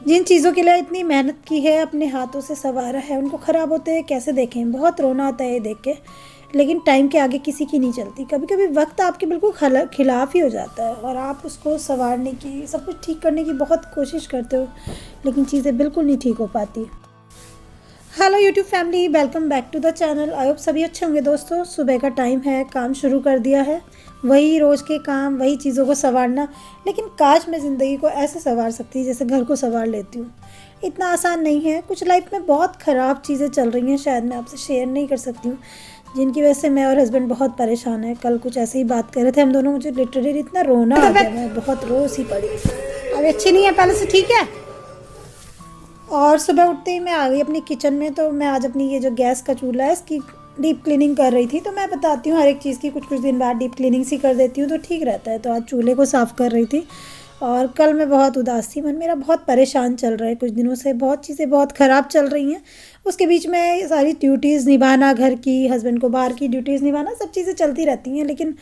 जिन चीज़ों के लिए इतनी मेहनत की है, अपने हाथों से संवारा है, उनको ख़राब होते हैं कैसे देखें। बहुत रोना आता है ये देख के, लेकिन टाइम के आगे किसी की नहीं चलती। कभी कभी वक्त आपके बिल्कुल खिलाफ ही हो जाता है और आप उसको संवारने की, सब कुछ ठीक करने की बहुत कोशिश करते हो, लेकिन चीज़ें बिल्कुल नहीं ठीक हो पाती। Hello YouTube family, welcome back to the channel. I hope सभी अच्छे होंगे दोस्तों। सुबह का टाइम है, काम शुरू कर दिया है, वही रोज़ के काम, वही चीज़ों को संवारना। लेकिन काश मैं ज़िंदगी को ऐसे संवार सकती जैसे घर को संवार लेती हूँ। इतना आसान नहीं है। कुछ लाइफ में बहुत ख़राब चीज़ें चल रही हैं, शायद मैं आपसे शेयर नहीं कर सकती हूँ, जिनकी वजह से मैं और हस्बैंड बहुत परेशान हैं। कल कुछ ऐसे ही बात कर रहे थे हम दोनों, मुझे लिटरली इतना रोना आ गया, मैं बहुत रो सी पड़ी। अभी अच्छी नहीं है, पहले से ठीक है। और सुबह उठते ही मैं आ गई अपनी किचन में। तो मैं आज अपनी ये जो गैस का चूल्हा है, इसकी डीप क्लीनिंग कर रही थी। तो मैं बताती हूँ हर एक चीज़ की कुछ कुछ दिन बाद डीप क्लीनिंग सी कर देती हूँ तो ठीक रहता है। तो आज चूल्हे को साफ़ कर रही थी और कल मैं बहुत उदास थी, मन मेरा बहुत परेशान चल रहा है कुछ दिनों से, बहुत चीज़ें बहुत ख़राब चल रही हैं। उसके बीच में सारी ड्यूटीज़ निभाना, घर की, हस्बैंड को बाहर की ड्यूटीज़ निभाना, सब चीज़ें चलती रहती हैं। लेकिन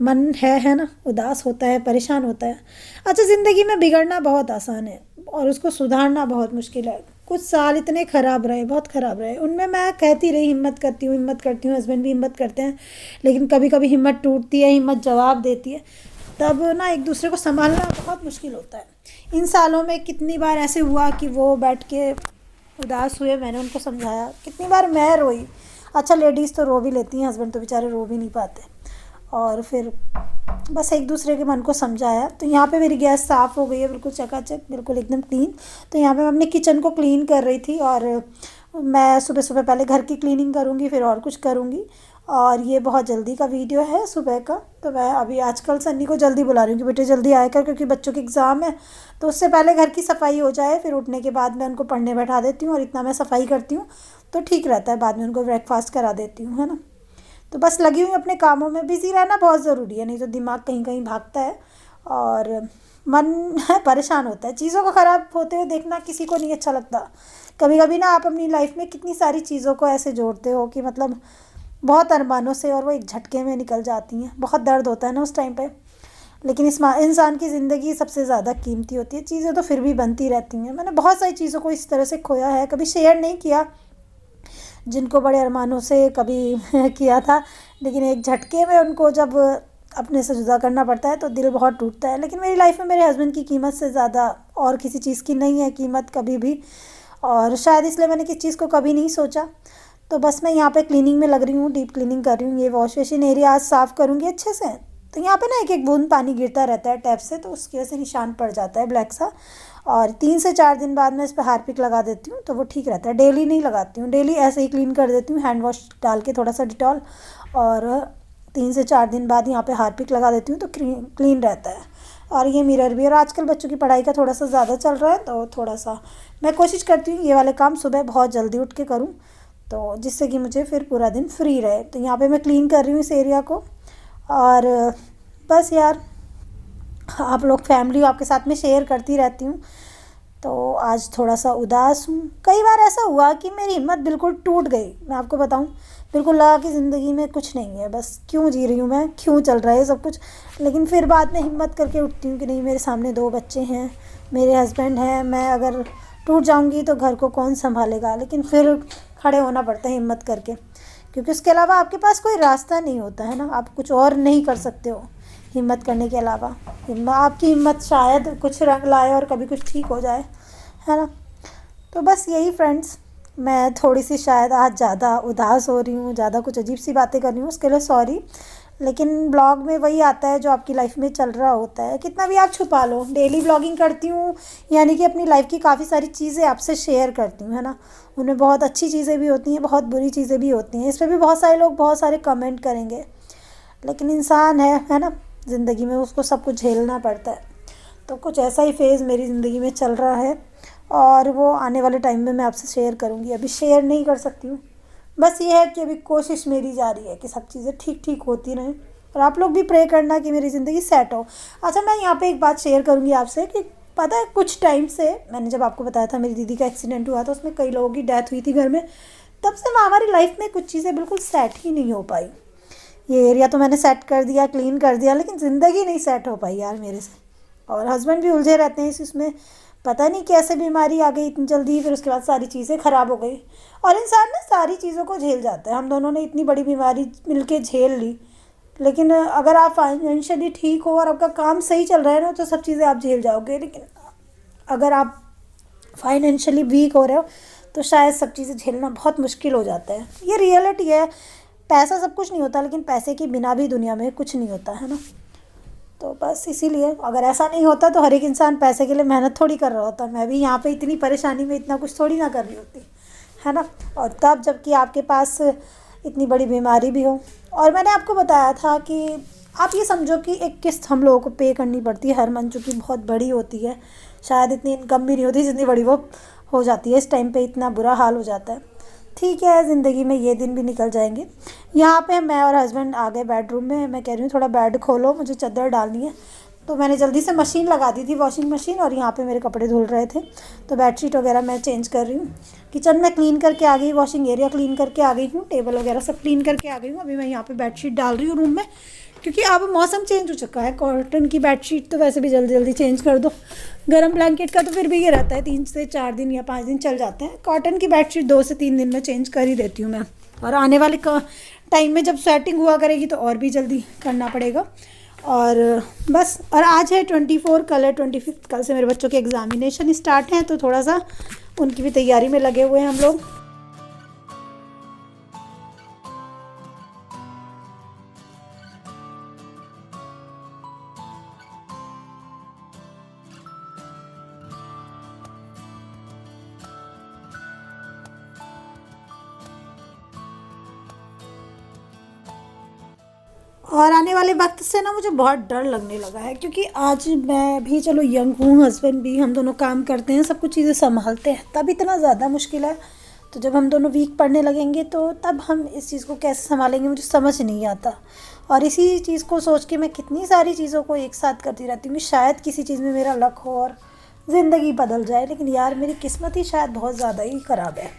मन है ना, उदास होता है, परेशान होता है। अच्छा, ज़िंदगी में बिगड़ना बहुत आसान है और उसको सुधारना बहुत मुश्किल है। कुछ साल इतने ख़राब रहे, बहुत ख़राब रहे, उनमें मैं कहती रही हिम्मत करती हूँ, हिम्मत करती हूँ, हस्बैंड भी हिम्मत करते हैं, लेकिन कभी कभी हिम्मत टूटती है, हिम्मत जवाब देती है। तब ना एक दूसरे को संभालना बहुत मुश्किल होता है। इन सालों में कितनी बार ऐसे हुआ कि वो बैठ के उदास हुए, मैंने उनको समझाया, कितनी बार मैं रोई। अच्छा, लेडीज़ तो रो भी लेती हैं, हस्बैंड तो बेचारे रो भी नहीं पाते। और फिर बस एक दूसरे के मन को समझाया। तो यहाँ पे मेरी गैस साफ़ हो गई है, बिल्कुल चकाचक, बिल्कुल एकदम क्लीन। तो यहाँ पे मैं अपने किचन को क्लीन कर रही थी और मैं सुबह सुबह पहले घर की क्लीनिंग करूँगी, फिर और कुछ करूँगी। और ये बहुत जल्दी का वीडियो है सुबह का। तो मैं अभी आजकल सन्नी को जल्दी बुला रही हूँ कि बेटे जल्दी आया कर, क्योंकि बच्चों के एग्ज़ाम है। तो उससे पहले घर की सफाई हो जाए, फिर उठने के बाद मैं उनको पढ़ने बैठा देती हूँ और इतना मैं सफाई करती हूँ तो ठीक रहता है। बाद में उनको ब्रेकफास्ट करा देती हूँ, है ना। तो बस लगी हुई अपने कामों में। बिज़ी रहना बहुत ज़रूरी है, नहीं तो दिमाग कहीं कहीं भागता है और मन परेशान होता है। चीज़ों को ख़राब होते हुए देखना किसी को नहीं अच्छा लगता। कभी कभी ना आप अपनी लाइफ में कितनी सारी चीज़ों को ऐसे जोड़ते हो कि मतलब बहुत अरमानों से, और वो एक झटके में निकल जाती हैं। बहुत दर्द होता है ना उस टाइम पे। लेकिन इस इंसान की ज़िंदगी सबसे ज़्यादा कीमती होती है। चीज़ें तो फिर भी बनती रहती हैं। मैंने बहुत सारी चीज़ों को इस तरह से खोया है, कभी शेयर नहीं किया, जिनको बड़े अरमानों से कभी किया था, लेकिन एक झटके में उनको जब अपने से जुदा करना पड़ता है तो दिल बहुत टूटता है। लेकिन मेरी लाइफ में मेरे हस्बैंड की कीमत से ज़्यादा और किसी चीज़ की नहीं है कीमत कभी भी, और शायद इसलिए मैंने किस चीज़ को कभी नहीं सोचा। तो बस मैं यहाँ पे क्लीनिंग में लग रही हूँ, डीप क्लीनिंग कर रही हूँ। ये वॉश बेसिन एरिया आज साफ़ करूँगी अच्छे से। तो यहाँ पे ना एक एक बूंद पानी गिरता रहता है टैप से, तो उसकी वजह से निशान पड़ जाता है ब्लैक सा। और 3 से 4 दिन बाद मैं इस पर हार्पिक लगा देती हूँ तो वो ठीक रहता है। डेली नहीं लगाती हूँ, डेली ऐसे ही क्लीन कर देती हूँ, हैंड वॉश डाल के थोड़ा सा डिटॉल, और 3 से 4 दिन बाद यहाँ पे हार्पिक लगा देती हूँ तो क्लीन रहता है। और ये मिरर भी, और आजकल बच्चों की पढ़ाई का थोड़ा सा ज़्यादा चल रहा है तो थोड़ा सा मैं कोशिश करती हूँ ये वाले काम सुबह बहुत जल्दी उठ के करूँ, तो जिससे कि मुझे फिर पूरा दिन फ्री रहे। तो यहाँ पे मैं क्लीन कर रही हूँ इस एरिया को। और बस यार, आप लोग फैमिली आपके साथ में शेयर करती रहती हूँ। तो आज थोड़ा सा उदास हूँ। कई बार ऐसा हुआ कि मेरी हिम्मत बिल्कुल टूट गई, मैं आपको बताऊँ। बिल्कुल लगा कि ज़िंदगी में कुछ नहीं है, बस क्यों जी रही हूँ मैं, क्यों चल रहा है सब कुछ। लेकिन फिर बाद में हिम्मत करके उठती हूँ कि नहीं, मेरे सामने 2 बच्चे हैं, मेरे हस्बैंड हैं, मैं अगर टूट जाऊँगी तो घर को कौन संभालेगा। लेकिन फिर खड़े होना पड़ता है हिम्मत करके, क्योंकि उसके अलावा आपके पास कोई रास्ता नहीं होता है ना। आप कुछ और नहीं कर सकते हो हिम्मत करने के अलावा। आपकी हिम्मत शायद कुछ रंग लाए और कभी कुछ ठीक हो जाए, है ना। तो बस यही फ्रेंड्स, मैं थोड़ी सी शायद आज ज़्यादा उदास हो रही हूँ, ज़्यादा कुछ अजीब सी बातें कर रही हूँ, उसके लिए सॉरी। लेकिन ब्लॉग में वही आता है जो आपकी लाइफ में चल रहा होता है, कितना भी आप छुपा लो। डेली ब्लॉगिंग करती हूँ, यानी कि अपनी लाइफ की काफ़ी सारी चीज़ें आपसे शेयर करती हूँ, है ना। उनमें बहुत अच्छी चीज़ें भी होती हैं, बहुत बुरी चीज़ें भी होती हैं। इस पर भी बहुत सारे लोग बहुत सारे कमेंट करेंगे, लेकिन इंसान है ना, ज़िंदगी में उसको सब कुछ झेलना पड़ता है। तो कुछ ऐसा ही फेज़ मेरी ज़िंदगी में चल रहा है और वो आने वाले टाइम में मैं आपसे शेयर करूँगी। अभी शेयर नहीं कर सकती हूँ। बस ये है कि अभी कोशिश मेरी जारी है कि सब चीज़ें ठीक ठीक होती रहें, और आप लोग भी प्रे करना कि मेरी ज़िंदगी सेट हो। अच्छा, मैं यहाँ पे एक बात शेयर करूँगी आपसे कि पता है, कुछ टाइम से मैंने जब आपको बताया था मेरी दीदी का एक्सीडेंट हुआ था, उसमें कई लोगों की डेथ हुई थी घर में, तब से ना हमारी लाइफ में कुछ चीज़ें बिल्कुल सेट ही नहीं हो पाई। ये एरिया तो मैंने सेट कर दिया, क्लीन कर दिया, लेकिन ज़िंदगी नहीं सेट हो पाई यार मेरे से। और हस्बैंड भी उलझे रहते हैं इसमें, पता नहीं कैसे बीमारी आ गई इतनी जल्दी, फिर उसके बाद सारी चीज़ें ख़राब हो गई। और इंसान ना सारी चीज़ों को झेल जाता है। हम दोनों ने इतनी बड़ी बीमारी मिलके झेल ली, लेकिन अगर आप फाइनेंशियली ठीक हो और आपका काम सही चल रहा है ना, तो सब चीज़ें आप झेल जाओगे। लेकिन अगर आप फाइनेंशियली वीक हो रहे हो तो शायद सब चीज़ें झेलना बहुत मुश्किल हो जाता है। ये रियलिटी है। पैसा सब कुछ नहीं होता, लेकिन पैसे के बिना भी दुनिया में कुछ नहीं होता है ना। तो बस इसीलिए अगर ऐसा नहीं होता तो हर एक इंसान पैसे के लिए मेहनत थोड़ी कर रहा होता। मैं भी यहाँ पे इतनी परेशानी में इतना कुछ थोड़ी ना कर रही होती, है ना। और तब जबकि आपके पास इतनी बड़ी बीमारी भी हो। और मैंने आपको बताया था कि आप ये समझो कि एक किस्त हम लोगों को पे करनी पड़ती है हर मंथ, जो कि बहुत बड़ी होती है। शायद इतनी इनकम भी नहीं होती जितनी बड़ी वो हो जाती है। इस टाइम पे इतना बुरा हाल हो जाता है। ठीक है, ज़िंदगी में ये दिन भी निकल जाएंगे। यहाँ पे मैं और हस्बैंड आ गए बेडरूम में। मैं कह रही हूँ थोड़ा बेड खोलो, मुझे चादर डालनी है। तो मैंने जल्दी से मशीन लगा दी थी, वॉशिंग मशीन, और यहाँ पे मेरे कपड़े धुल रहे थे। तो बेडशीट वगैरह मैं चेंज कर रही हूँ। किचन में क्लीन करके आ गई, वॉशिंग एरिया क्लीन करके आ गई हूँ, टेबल वगैरह सब क्लीन करके आ गई हूँ। अभी मैं यहाँ पे बेडशीट डाल रही हूँ रूम में, क्योंकि अब मौसम चेंज हो चुका है। कॉटन की बेडशीट तो वैसे भी जल्दी जल्दी चेंज कर दो। गर्म ब्लैंकेट का तो फिर भी ये रहता है 3 से 4 दिन या 5 दिन चल जाते हैं। कॉटन की बेडशीट 2 से 3 दिन में चेंज कर ही देती हूँ मैं। और आने वाले टाइम में जब स्वेटिंग हुआ करेगी तो और भी जल्दी करना पड़ेगा। और बस, और आज है 24, कल है 25। कल से मेरे बच्चों के एग्ज़ामिनेशन स्टार्ट हैं, तो थोड़ा सा उनकी भी तैयारी में लगे हुए हैं हम लोग। और आने वाले वक्त से ना मुझे बहुत डर लगने लगा है, क्योंकि आज मैं भी चलो यंग हूँ, हस्बैंड भी, हम दोनों काम करते हैं, सब कुछ चीज़ें संभालते हैं, तब इतना ज़्यादा मुश्किल है। तो जब हम दोनों वीक पढ़ने लगेंगे तो तब हम इस चीज़ को कैसे संभालेंगे, मुझे समझ नहीं आता। और इसी चीज़ को सोच के मैं कितनी सारी चीज़ों को एक साथ करती रहती हूँ कि शायद किसी चीज़ में मेरा लक हो और ज़िंदगी बदल जाए। लेकिन यार मेरी किस्मत ही शायद बहुत ज़्यादा ही ख़राब है,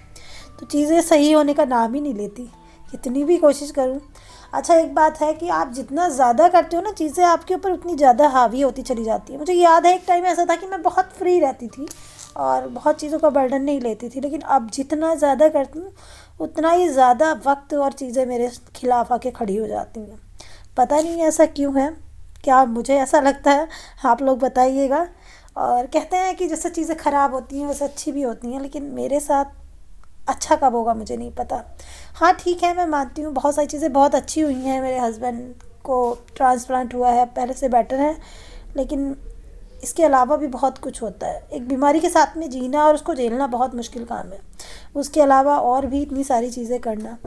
तो चीज़ें सही होने का नाम ही नहीं लेती, कितनी भी कोशिश करूँ। अच्छा, एक बात है कि आप जितना ज़्यादा करते हो ना चीज़ें, आपके ऊपर उतनी ज़्यादा हावी होती चली जाती है। मुझे याद है एक टाइम ऐसा था कि मैं बहुत फ्री रहती थी और बहुत चीज़ों का बर्डन नहीं लेती थी, लेकिन अब जितना ज़्यादा करती हूँ उतना ही ज़्यादा वक्त और चीज़ें मेरे खिलाफ आके खड़ी हो जाती हैं। पता नहीं ऐसा क्यों है, क्या मुझे ऐसा लगता है, आप लोग बताइएगा। और कहते हैं कि जैसे चीज़ें ख़राब होती हैं वैसे अच्छी भी होती हैं, लेकिन मेरे साथ अच्छा कब होगा मुझे नहीं पता। हाँ ठीक है, मैं मानती हूँ बहुत सारी चीज़ें बहुत अच्छी हुई हैं। मेरे हस्बैंड को ट्रांसप्लांट हुआ है, पहले से बेटर है, लेकिन इसके अलावा भी बहुत कुछ होता है। एक बीमारी के साथ में जीना और उसको झेलना बहुत मुश्किल काम है, उसके अलावा और भी इतनी सारी चीज़ें करना।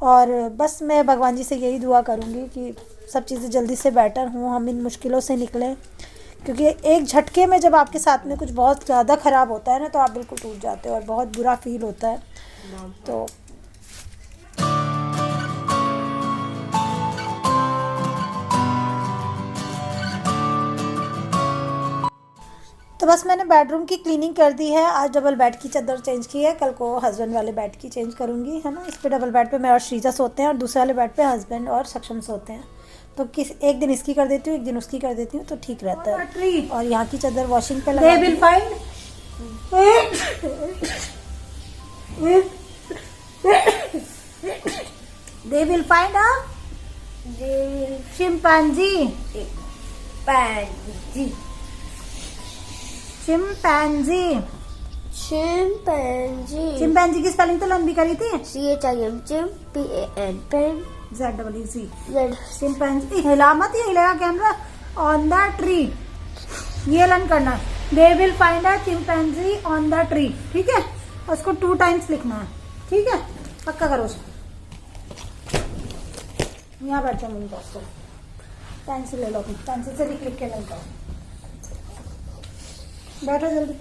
और बस मैं भगवान जी से यही दुआ करूँगी कि सब चीज़ें जल्दी से बेटर हों, हम इन मुश्किलों से निकलें, क्योंकि एक झटके में जब आपके साथ में कुछ बहुत ज़्यादा ख़राब होता है ना, तो आप बिल्कुल टूट जाते हो और बहुत बुरा फील होता है। तो बस मैंने बेडरूम की क्लीनिंग कर दी है। आज डबल बेड की चादर चेंज की है, कल को हस्बैंड वाले बेड की चेंज करूँगी, है ना। इस पे डबल बेड पे मैं और श्रीजा सोते हैं और दूसरे वाले बेड पे हस्बैंड और सक्षम सोते हैं। तो एक दिन इसकी कर देती हूँ, एक दिन उसकी कर देती हूँ, तो ठीक रहता है। और यहाँ की चादर वॉशिंग पे लगा दी। They will find a chimpanzee. Chimpanzee की स्पेलिंग तो लंबी करी थी, CHIMPANZEE। चिंपैंजी हिला मत, ये हिलेगा कैमरा। ऑन द ट्री, ये लर्न करना। They will find a chimpanzee on the tree, ठीक है। उसको 2 टाइम्स लिखना है, ठीक है, पक्का करो उसको। यहाँ बैठ जाओ, मेरे पास पेंसिल ले लो, पेंसिल से लिख के लग जाओ, बैठो जल्दी।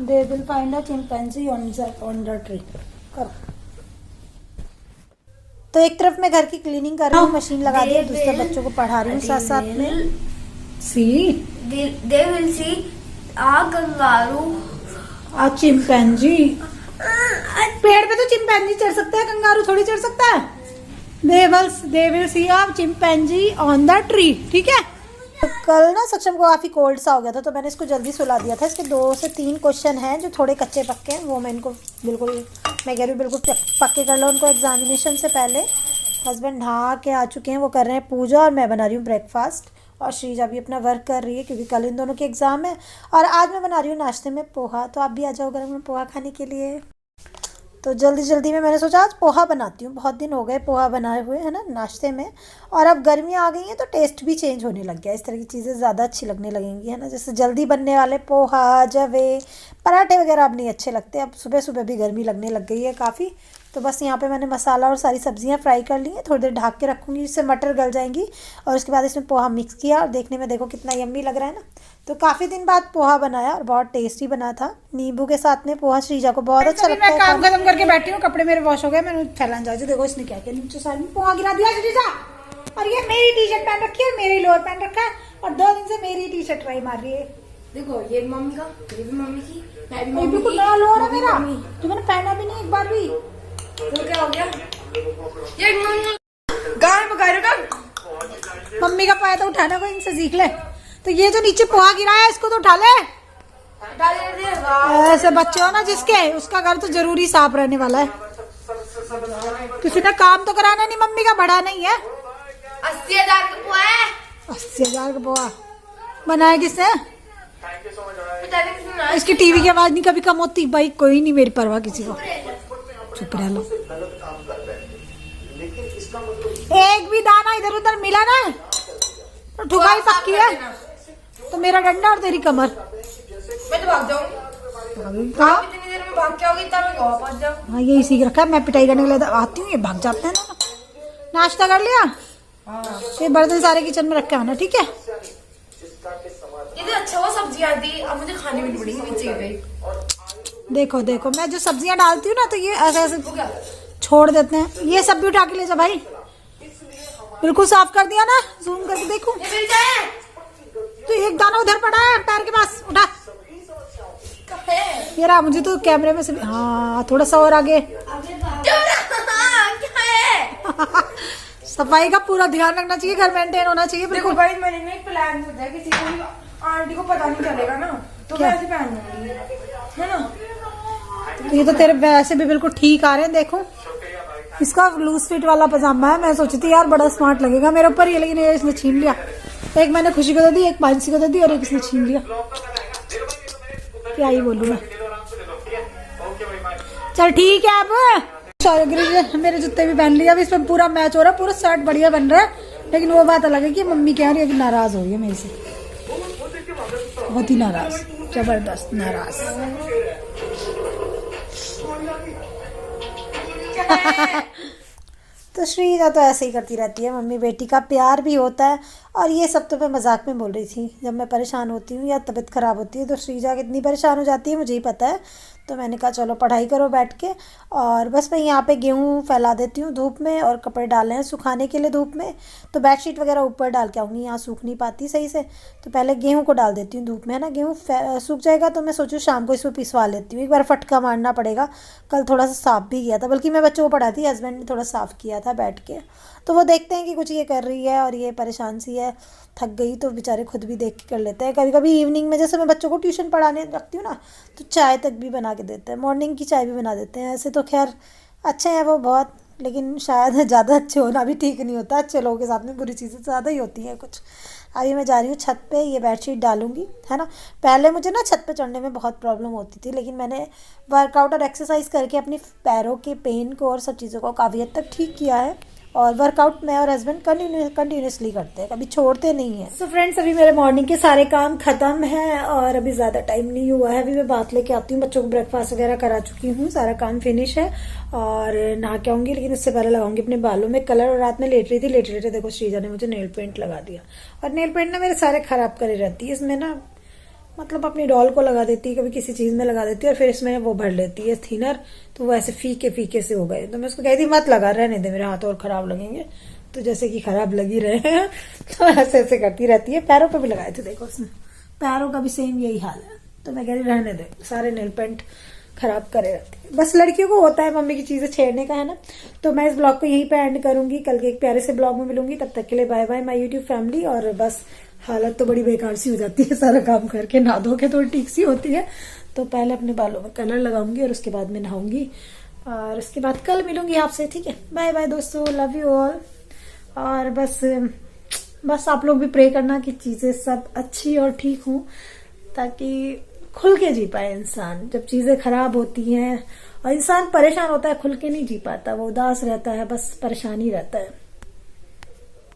They will find a chimpanzee on the tree, करो। तो एक तरफ मैं घर की क्लीनिंग कर रही हूँ, मशीन लगा दी, दूसरे बच्चों को पढ़ा रही हूँ साथ साथ में। They will see a kangaroo, a chimpanzee। पेड़ पे तो चिंपैंजी चढ़ सकता है, कंगारू थोड़ी चढ़ सकता है। They will see a chimpanzee on the tree, ठीक है। तो कल ना सक्षम को काफ़ी कोल्ड सा हो गया था, तो मैंने इसको जल्दी सुला दिया था। इसके 2 से 3 क्वेश्चन हैं जो थोड़े कच्चे पक्के हैं, वो मैं इनको बिल्कुल, मैं कह रही हूँ बिल्कुल पक्के कर लो उनको एग्जामिनेशन से पहले। हस्बैंड नहा के आ चुके हैं, वो कर रहे हैं पूजा और मैं बना रही हूँ ब्रेकफास्ट। और श्रीजा भी अपना वर्क कर रही है क्योंकि कल इन दोनों के एग्ज़ाम है। और आज मैं बना रही हूँ नाश्ते में पोहा, तो आप भी आ जाओ गर्म पोहा खाने के लिए। तो जल्दी जल्दी में मैंने सोचा आज पोहा बनाती हूँ, बहुत दिन हो गए पोहा बनाए हुए है ना नाश्ते में। और अब गर्मियाँ आ गई हैं तो टेस्ट भी चेंज होने लग गया, इस तरह की चीज़ें ज़्यादा अच्छी लगने लगेंगी है ना। जैसे जल्दी बनने वाले पोहा, जवे, पराठे वगैरह अब नहीं अच्छे लगते। अब सुबह सुबह भी गर्मी लगने लग गई है काफ़ी। तो बस यहाँ पे मैंने मसाला और सारी सब्जियाँ फ्राई कर ली हैं, थोड़ी देर ढक के रखूँगी जिससे मटर गल जाएंगी। और उसके बाद इसमें पोहा मिक्स किया और देखने में देखो कितना यम्मी लग रहा है ना। तो काफ़ी दिन बाद पोहा बनाया और बहुत टेस्टी बना था, नींबू के साथ में पोहा श्रीजा को बहुत अच्छा लगता है। मैं काम खत्म करके बैठी हूँ, कपड़े मेरे वॉश हो गए, मैंने फैलान जाओ। देखो इसने क्या किया, नीचे साइड में पोहा गिरा दिया श्रीजा। और ये मेरी टी शर्ट पहन रखी है, मेरी लोअर पहन रखा है और 2 दिन से मेरी टी शर्ट ट्राई मार रही है। देखो ये मम्मी का, ये भी मम्मी की, मैं भी मम्मी की। नया लोअर है मेरा जो मैंने पहना भी नहीं एक बार भी। तो क्या हो गया, ये गाय पकाए रखा। मम्मी का पाया तो उठाना कोई इनसे सीख ले। तो ये जो नीचे पोहा गिरा है इसको तो उठा ले। ऐसे बच्चे हो ना जिसके, उसका घर तो जरूरी साफ रहने वाला है। किसी ने काम तो कराना नहीं, मम्मी का बड़ा नहीं है। 80,000 का पोहा है। 80,000 का पोहा बनाया किसने? पता नहीं किसने बनाया। इसकी टीवी की आवाज नहीं कभी कम होती भाई, कोई नहीं मेरी परवाह किसी को। चुप रह लो। एक भी दाना इधर उधर मिला ना तो ठुकाई पक्की है। तो मेरा डंडा और तेरी कमर। मैं तो भाग जाऊंगी। कहाँ? इतनी देर में भाग के आओगी तब मैं गाँव पहुंच जाऊँ। हाँ यही सीख रखा है, मैं पिटाई करने के लिए आती हूँ, ये भाग जाते हैं ना। नाश्ता कर लिया? ये बर्तन सारे किचन में रख के आना, ठीक है? ये तो अच्छा हुआ सब्जी आती, अब मुझे खाने भी पड़ेगी नीचे गई। देखो देखो मैं जो सब्जियां डालती हूँ ना तो ये ऐसे ऐसे छोड़ देते हैं। ये सब भी उठा के ले जा भाई, बिल्कुल साफ कर दिया ना, जूम करके देखूं। तो एक दाना उधर पड़ा है पैर के पास, उठा। ये रहा, मुझे तो कैमरे में से हाँ थोड़ा सा और आगे। सफाई का पूरा ध्यान रखना चाहिए, घर मेंटेन होना चाहिए बिल्कुल। भाई मैंने ना एक प्लान सोचा है, किसी को आंटी को पता नहीं चलेगा ना तो मैं ऐसे पहन लूंगी है ना। तो ये तो तेरे वैसे भी बिल्कुल ठीक आ रहे हैं। देखो इसका लूज फिट वाला पजामा है, मैं सोची थी यार बड़ा स्मार्ट लगेगा मेरे ऊपर ये, लेकिन ये इसने छीन लिया। एक मैंने खुशी को दे दी, एक मानसी को दे दी और एक इसने छीन लिया। क्या ही बोलूं मैं। चल ठीक है, अब सॉरी मेरे जूते भी पहन लिया। अब इसमें पूरा मैच हो रहा है, पूरा शर्ट बढ़िया बन रहा है। लेकिन वो बात अलग है कि मम्मी कह रही है कि नाराज हो रही है मेरे से, बहुत ही नाराज, जबरदस्त नाराज। तो श्रीजा तो ऐसे ही करती रहती है, मम्मी बेटी का प्यार भी होता है। और ये सब तो मैं मजाक में बोल रही थी, जब मैं परेशान होती हूँ या तबीयत ख़राब होती है तो श्रीजा कितनी परेशान हो जाती है मुझे ही पता है। तो मैंने कहा चलो पढ़ाई करो बैठ के। और बस मैं यहाँ पे गेहूँ फैला देती हूँ धूप में, और कपड़े डाले हैं सुखाने के लिए धूप में। तो बेडशीट वगैरह ऊपर डाल के आऊँगी, यहाँ सूख नहीं पाती सही से। तो पहले गेहूँ को डाल देती हूँ धूप में, है ना। गेहूँ सूख जाएगा तो मैं सोचूँ शाम को इसमें पिसवा लेती हूँ, एक बार फटका मारना पड़ेगा। कल थोड़ा सा साफ भी किया था, बल्कि मैं बच्चों को पढ़ाती, हस्बैंड ने थोड़ा साफ़ किया था बैठ के। तो वो देखते हैं कि कुछ ये कर रही है और ये परेशान सी है, थक गई, तो बेचारे खुद भी देख के कर लेते हैं। कभी कभी इवनिंग में जैसे मैं बच्चों को ट्यूशन पढ़ाने रखती हूँ ना, तो चाय तक भी बना के देते हैं, मॉर्निंग की चाय भी बना देते हैं। ऐसे तो खैर अच्छे हैं वो बहुत, लेकिन शायद ज़्यादा अच्छे होना भी ठीक नहीं होता। अच्छे लोगों के साथ में बुरी चीज़ें ज़्यादा ही होती हैं कुछ। अभी मैं जा रही हूँ छत पे, ये बेडशीट डालूंगी, है ना। पहले मुझे ना छत पे चढ़ने में बहुत प्रॉब्लम होती थी, लेकिन मैंने वर्कआउट और एक्सरसाइज करके अपनी पैरों के पेन को और सब चीज़ों को काफ़ी हद तक ठीक किया है। और वर्कआउट मैं और हस्बैंड कंटिन्यूसली करते हैं, कभी छोड़ते नहीं हैं। सो फ्रेंड्स, अभी मेरे मॉर्निंग के सारे काम खत्म हैं और अभी ज़्यादा टाइम नहीं हुआ है। अभी मैं बात लेके आती हूँ, बच्चों को ब्रेकफास्ट वगैरह करा चुकी हूँ, सारा काम फिनिश है। और नहा के आऊँगी, लेकिन उससे पहले लगाऊंगी अपने बालों में कलर। और रात में लेट रही थी, लेटे देखो श्रीजा ने मुझे नेल पेंट लगा दिया। और नेल पेंट ना मेरे सारे खराब करे रहती है, इसमें ना मतलब अपनी डॉल को लगा देती है, कभी किसी चीज़ में लगा देती है और फिर इसमें वो भर लेती है थिनर, तो वो ऐसे फीके फीके से हो गए। तो मैं उसको कहती मत लगा, रहने दे, मेरे हाथ और खराब लगेंगे। तो जैसे कि खराब लग ही रहे हैं तो ऐसे ऐसे करती रहती है। पैरों पे भी लगाए थे देखो उसने, पैरों का भी सेम यही हाल है। तो मैं कह रही रहने दे, सारे नेल पेंट खराब करे रहती है। बस लड़कियों को होता है मम्मी की चीज़ें छेड़ने का, है ना। तो मैं इस ब्लॉग को यहीं पे एंड करूंगी, कल के एक प्यारे से ब्लॉग में मिलूंगी। तब तक के लिए bye bye my YouTube family. और बस हालत तो बड़ी बेकार सी हो जाती है सारा काम करके, नहा धो के थोड़ी ठीक सी होती है। तो पहले अपने बालों में कलर लगाऊंगी और उसके बाद मैं नहाऊंगी, और उसके बाद कल मिलूंगी आपसे, ठीक है। बाय बाय दोस्तों, लव यू ऑल। और बस आप लोग भी प्रे करना कि चीजें सब अच्छी और ठीक हों, ताकि खुल के जी पाए इंसान। जब चीजें खराब होती हैं और इंसान परेशान होता है, खुल के नहीं जी पाता, वो उदास रहता है, बस परेशान ही रहता है।